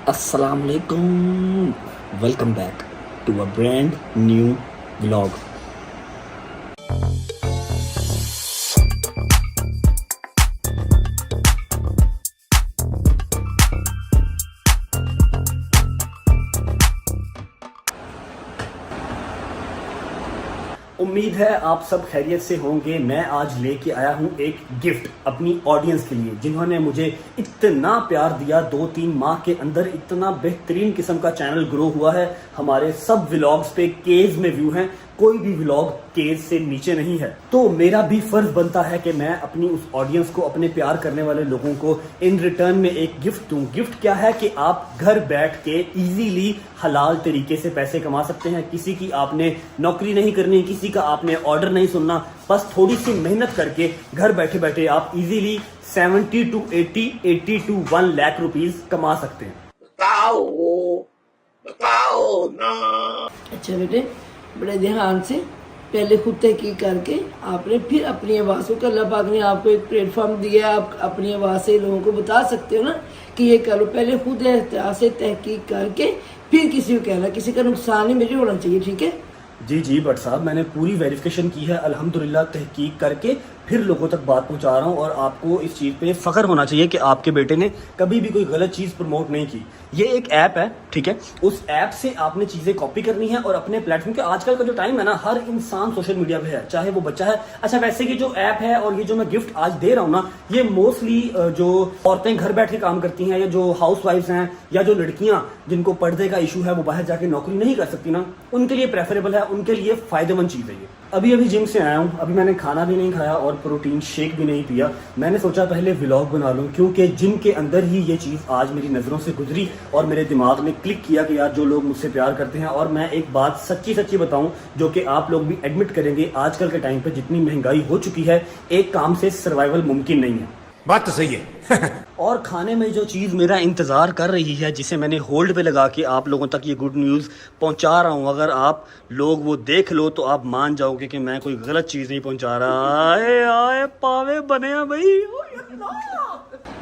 Assalamualaikum. Welcome back to a brand new vlog. उम्मीद है आप सब खैरियत से होंगे। मैं आज लेके आया हूँ एक गिफ्ट अपनी ऑडियंस के लिए, जिन्होंने मुझे इतना प्यार दिया। 2-3 माह के अंदर इतना बेहतरीन किस्म का चैनल ग्रो हुआ है। हमारे सब व्लॉग्स पे केज में व्यू हैं, कोई भी व्लॉग केज से नीचे नहीं है। तो मेरा भी फर्ज बनता है कि मैं अपनी उस ऑडियंस को, अपने प्यार करने वाले लोगों को इन रिटर्न में एक गिफ्ट दूं। गिफ्ट क्या है कि आप घर बैठ के इजीली हलाल तरीके से पैसे कमा सकते हैं। किसी की आपने नौकरी नहीं करनी, किसी का आपने ऑर्डर नहीं सुनना, बस थोड़ी सी मेहनत करके घर बैठे बैठे आप easily 70 to 80 to 1 lakh rupees कमा सकते हैं। बताओ ना। अच्छा बेटे, बड़े ध्यान से पहले खुद तहकीक करके आपने फिर अपनी आवाज़ को, अल्लाह पाक ने आपको एक प्लेटफॉर्म दिया, आप अपनी आवाज़ से लोगों को बता सकते हो ना कि ये करो। पहले खुद एहतियात से तहकीक करके फिर किसी को कहना, किसी का नुकसान नहीं मेरे होना चाहिए, ठीक है? जी बट साहब, मैंने पूरी वेरिफिकेशन की है अल्हम्दुलिल्लाह, तहकीक करके फिर लोगों तक बात पहुंचा रहा हूं। और आपको इस चीज़ पे फ़ख्र होना चाहिए कि आपके बेटे ने कभी भी कोई गलत चीज़ प्रमोट नहीं की। ये एक ऐप है, ठीक है? उस ऐप से आपने चीज़ें कॉपी करनी है और अपने प्लेटफॉर्म के, आजकल का जो टाइम है ना, हर इंसान सोशल मीडिया पे है, चाहे वो बच्चा है। अच्छा, वैसे कि जो ऐप है और ये जो मैं गिफ्ट आज दे रहा हूँ ना, ये मोस्टली जो औरतें घर बैठ के काम करती हैं, या जो हाउस वाइफ्स हैं, या जो लड़कियां जिनको पर्दे का इशू है, वो बाहर जाके नौकरी नहीं कर सकती ना, उनके लिए प्रेफरेबल है, उनके लिए फायदेमंद चीज़ है ये। अभी जिम से आया हूँ, अभी मैंने खाना भी नहीं खाया और प्रोटीन शेक भी नहीं पिया। मैंने सोचा पहले व्लॉग बना लूं, क्योंकि जिम के अंदर ही ये चीज़ आज मेरी नज़रों से गुजरी और मेरे दिमाग में क्लिक किया कि यार, जो लोग मुझसे प्यार करते हैं, और मैं एक बात सच्ची बताऊं जो कि आप लोग भी एडमिट करेंगे, आजकल के टाइम पे जितनी महंगाई हो चुकी है, एक काम से सर्वाइवल मुमकिन नहीं है। बात तो सही है। और खाने में जो चीज़ मेरा इंतज़ार कर रही है, जिसे मैंने होल्ड पे लगा के आप लोगों तक ये गुड न्यूज़ पहुंचा रहा हूं, अगर आप लोग वो देख लो तो आप मान जाओगे कि मैं कोई गलत चीज़ नहीं पहुंचा रहा। आए पावे बने हैं भाई।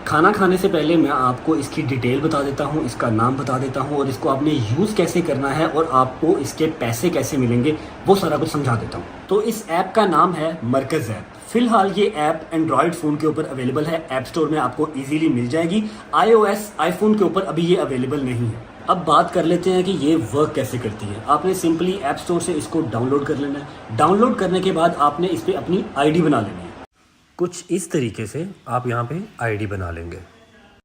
खाना खाने से पहले मैं आपको इसकी डिटेल बता देता हूँ, इसका नाम बता देता हूँ, और इसको आपने यूज़ कैसे करना है और आपको इसके पैसे कैसे मिलेंगे वो सारा कुछ समझा देता हूँ। तो इस ऐप का नाम है मरकज़ ऐप। फिलहाल ये ऐप एंड्रॉयड फ़ोन के ऊपर अवेलेबल है, ऐप स्टोर में आपको इजीली मिल जाएगी। iOS आईफोन के ऊपर अभी ये अवेलेबल नहीं है। अब बात कर लेते हैं कि ये वर्क कैसे करती है। आपने सिंपली ऐप स्टोर से इसको डाउनलोड कर लेना है। डाउनलोड करने के बाद आपने इस पर अपनी आईडी बना लेनी है। कुछ इस तरीके से आप यहाँ पे आईडी बना लेंगे।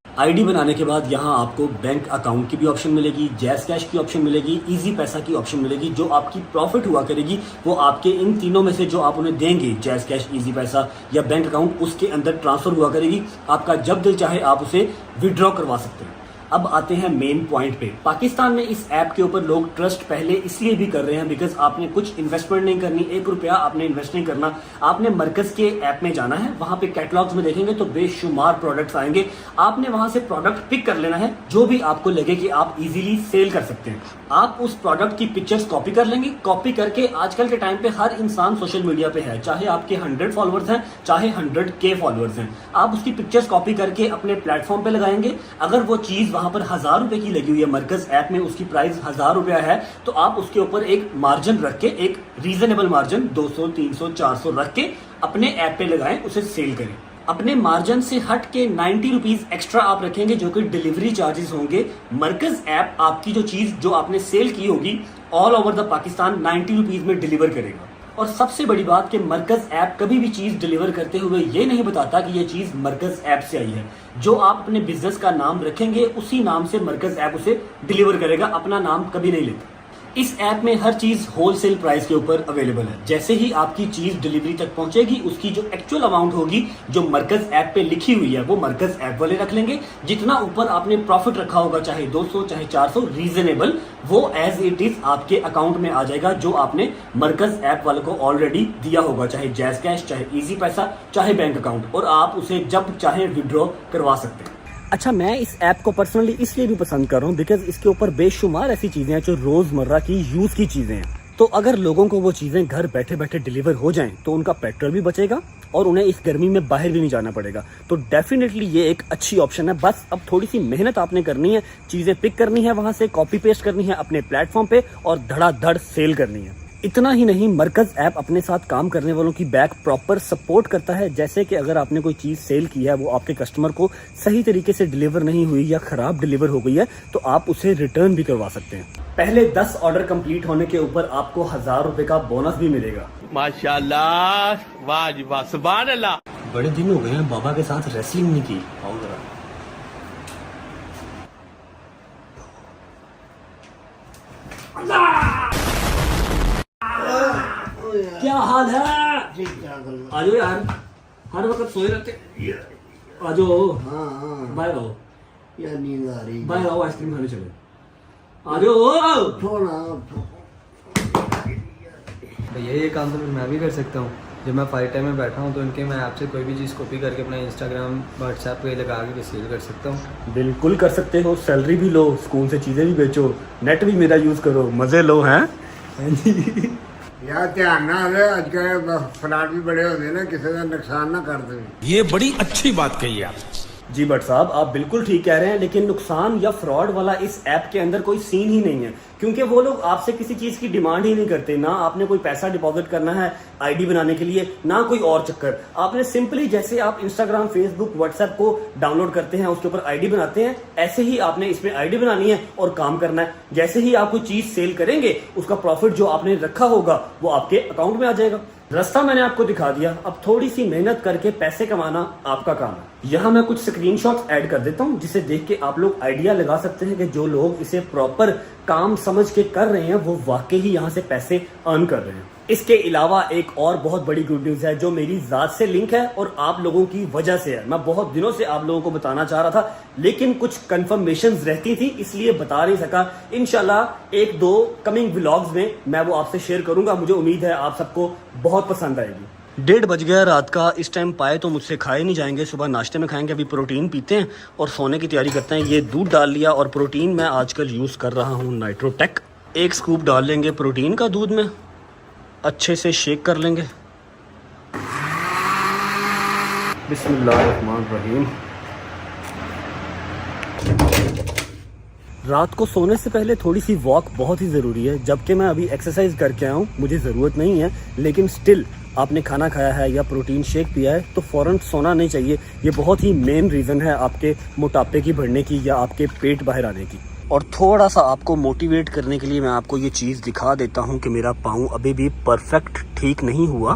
आईडी बनाने के बाद यहाँ आपको बैंक अकाउंट की भी ऑप्शन मिलेगी, जैज़ कैश की ऑप्शन मिलेगी, इजी पैसा की ऑप्शन मिलेगी। जो आपकी प्रॉफिट हुआ करेगी वो आपके इन तीनों में से जो आप उन्हें देंगे, जैज़ कैश, इजी पैसा या बैंक अकाउंट, उसके अंदर ट्रांसफर हुआ करेगी। आपका जब दिल चाहे आप उसे विड्रॉ करवा सकते हैं। अब आते हैं मेन पॉइंट पे। पाकिस्तान में इस ऐप के ऊपर लोग ट्रस्ट पहले इसलिए भी कर रहे हैं बिकॉज आपने कुछ इन्वेस्टमेंट नहीं करनी, 1 रुपया आपने इन्वेस्ट नहीं करना। आपने मरकज के ऐप में जाना है, वहां पे कैटलॉग्स में देखेंगे तो बेशुमार प्रोडक्ट्स आएंगे। आपने वहां से प्रोडक्ट पिक कर लेना है जो भी आपको लगे कि आप इजीली सेल कर सकते हैं। आप उस प्रोडक्ट की पिक्चर्स कॉपी कर लेंगे। कॉपी करके आजकल के टाइम पे हर इंसान सोशल मीडिया पे है, चाहे आपके 100 फॉलोअर्स हैं, चाहे 100K फॉलोअर्स हैं। आप उसकी पिक्चर्स कॉपी करके अपने प्लेटफॉर्म पे लगाएंगे। अगर वो चीज वहां पर 1000 रुपए की लगी हुई है, मरकज ऐप में उसकी प्राइस 1000 रुपया है, तो आप उसके ऊपर एक मार्जिन रख के, एक रीजनेबल मार्जिन 200, 300, 400 रख के अपने ऐप पे लगाएं, उसे सेल करें। अपने मार्जिन से हट के 90 रुपीज एक्स्ट्रा आप रखेंगे, जो कि डिलीवरी चार्जेस होंगे। मरकज ऐप आपकी जो चीज जो आपने सेल की होगी all over the Pakistan 90 rupees में डिलीवर करेगा। और सबसे बड़ी बात कि मरकज ऐप कभी भी चीज डिलीवर करते हुए ये नहीं बताता कि ये चीज मरकज ऐप से आई है। जो आप अपने बिजनेस का नाम रखेंगे उसी नाम से मरकज ऐप उसे डिलीवर करेगा, अपना नाम कभी नहीं लेता। इस ऐप में हर चीज होलसेल प्राइस के ऊपर अवेलेबल है। जैसे ही आपकी चीज डिलीवरी तक पहुंचेगी, उसकी जो एक्चुअल अमाउंट होगी जो मरकज ऐप पे लिखी हुई है वो मरकज ऐप वाले रख लेंगे। जितना ऊपर आपने प्रॉफिट रखा होगा, चाहे 200 चाहे 400, रीजनेबल, वो एज इट इज आपके अकाउंट में आ जाएगा, जो आपने मरकज ऐप वाले को ऑलरेडी दिया होगा, चाहे जैज़ कैश, चाहे इजी पैसा, चाहे बैंक अकाउंट, और आप उसे जब चाहे विड्रॉ करवा सकते हैं। अच्छा, मैं इस ऐप को पर्सनली इसलिए भी पसंद कर रहा हूँ बिकॉज इसके ऊपर बेशुमार ऐसी चीज़ें हैं जो रोज़मर्रा की यूज़ की चीज़ें हैं। तो अगर लोगों को वो चीज़ें घर बैठे बैठे डिलीवर हो जाएं तो उनका पेट्रोल भी बचेगा और उन्हें इस गर्मी में बाहर भी नहीं जाना पड़ेगा। तो डेफिनेटली ये एक अच्छी ऑप्शन है। बस अब थोड़ी सी मेहनत आपने करनी है, चीज़ें पिक करनी है, वहाँ से कॉपी पेस्ट करनी है अपने प्लेटफॉर्म पे और धड़ाधड़ सेल करनी है। इतना ही नहीं, मरकज़ ऐप अपने साथ काम करने वालों की बैक प्रॉपर सपोर्ट करता है। जैसे कि अगर आपने कोई चीज़ सेल की है, वो आपके कस्टमर को सही तरीके से डिलीवर नहीं हुई या ख़राब डिलीवर हो गई है, तो आप उसे रिटर्न भी करवा सकते हैं। पहले 10 ऑर्डर कंप्लीट होने के ऊपर आपको 1000 रुपये का बोनस भी मिलेगा। माशाल्लाह, वाह जी वाह, सुभान अल्लाह। बड़े दिन हो गए हैं बाबा के साथ रेसलिंग नहीं की। आओ जरा। क्या हाल है? आ जाओ यार, हर वक्त सोए रहते। आ जाओ। हाँ बाहर आओ, यार नींद आ रही बाहर आओ, आइसक्रीम खाने चले। आ जाओ। थोड़ा भैया ये काम तो मैं भी कर सकता हूँ। जब मैं फ्री टाइम में बैठा हूँ तो इनके मैं आपसे कोई भी चीज़ कॉपी करके अपना इंस्टाग्राम व्हाट्सएप पे लगा के सेल कर सकता हूँ। बिल्कुल कर सकते हो, सैलरी भी लो, स्कूल से चीज़ें भी बेचो, नेट भी मेरा यूज़ करो, मज़े लो। हैं यार ध्यान ना रहे, अजकल फ्रॉड भी बड़े होते हैं ना, किसी का नुकसान ना कर दे। ये बड़ी अच्छी बात कही आप। जी भट्ट साहब, आप बिल्कुल ठीक कह रहे हैं, लेकिन नुकसान या फ्रॉड वाला इस ऐप के अंदर कोई सीन ही नहीं है, क्योंकि वो लोग आपसे किसी चीज़ की डिमांड ही नहीं करते। ना आपने कोई पैसा डिपॉजिट करना है आईडी बनाने के लिए, ना कोई और चक्कर। आपने सिंपली, जैसे आप इंस्टाग्राम, फेसबुक, व्हाट्सएप को डाउनलोड करते हैं, उसके ऊपर आईडी बनाते हैं, ऐसे ही आपने इसमें आईडी बनानी है और काम करना है। जैसे ही आप कोई चीज़ सेल करेंगे, उसका प्रॉफिट जो आपने रखा होगा वो आपके अकाउंट में आ जाएगा। रास्ता मैंने आपको दिखा दिया, अब थोड़ी सी मेहनत करके पैसे कमाना आपका काम है। यहाँ मैं कुछ स्क्रीनशॉट्स ऐड कर देता हूँ, जिसे देख के आप लोग आइडिया लगा सकते हैं कि जो लोग इसे प्रॉपर काम समझ के कर रहे हैं वो वाकई ही यहाँ से पैसे अर्न कर रहे हैं। इसके अलावा एक और बहुत बड़ी गुड न्यूज़ है जो मेरी ज़ात से लिंक है और आप लोगों की वजह से है। मैं बहुत दिनों से आप लोगों को बताना चाह रहा था, लेकिन कुछ कंफर्मेशंस रहती थी, इसलिए बता नहीं सका। इंशाल्लाह 1-2 कमिंग व्लॉग्स में मैं वो आपसे शेयर करूंगा। मुझे उम्मीद है आप सबको बहुत पसंद आएगी। 1:30 बज गया रात का, इस टाइम पाए तो मुझसे खाए नहीं जाएंगे, सुबह नाश्ते में खाएंगे। अभी प्रोटीन पीते हैं और सोने की तैयारी करते हैं। ये दूध डाल लिया और प्रोटीन मैं आजकल यूज़ कर रहा हूँ नाइट्रोटेक। 1 स्कूप डाल लेंगे प्रोटीन का दूध में, अच्छे से शेक कर लेंगे। बिस्मिल्लाहिर्रहमानिर्रहीम। रात को सोने से पहले थोड़ी सी वॉक बहुत ही ज़रूरी है। जबकि मैं अभी एक्सरसाइज करके आया हूँ, मुझे ज़रूरत नहीं है, लेकिन स्टिल आपने खाना खाया है या प्रोटीन शेक पिया है तो फ़ौरन सोना नहीं चाहिए। ये बहुत ही मेन रीज़न है आपके मोटापे की बढ़ने की या आपके पेट बाहर आने की। और थोड़ा सा आपको मोटिवेट करने के लिए मैं आपको ये चीज़ दिखा देता हूँ कि मेरा पाँव अभी भी परफेक्ट ठीक नहीं हुआ,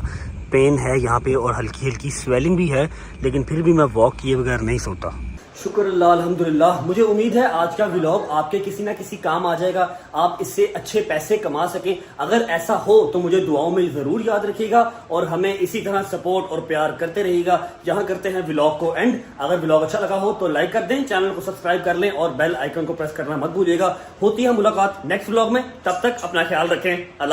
पेन है यहाँ पे और हल्की हल्की स्वेलिंग भी है, लेकिन फिर भी मैं वॉक किए बगैर नहीं सोता। शुक्र अल्लाह, अल्हम्दुलिल्लाह। मुझे उम्मीद है आज का व्लॉग आपके किसी ना किसी काम आ जाएगा, आप इससे अच्छे पैसे कमा सकें। अगर ऐसा हो तो मुझे दुआओं में ज़रूर याद रखिएगा और हमें इसी तरह सपोर्ट और प्यार करते रहिएगा। यहाँ करते हैं व्लॉग को एंड। अगर व्लॉग अच्छा लगा हो तो लाइक कर दें, चैनल को सब्सक्राइब कर लें और बेल आइकन को प्रेस करना मत भूलिएगा। होती है मुलाकात नेक्स्ट व्लॉग में, तब तक अपना ख्याल रखें। अल्लाह।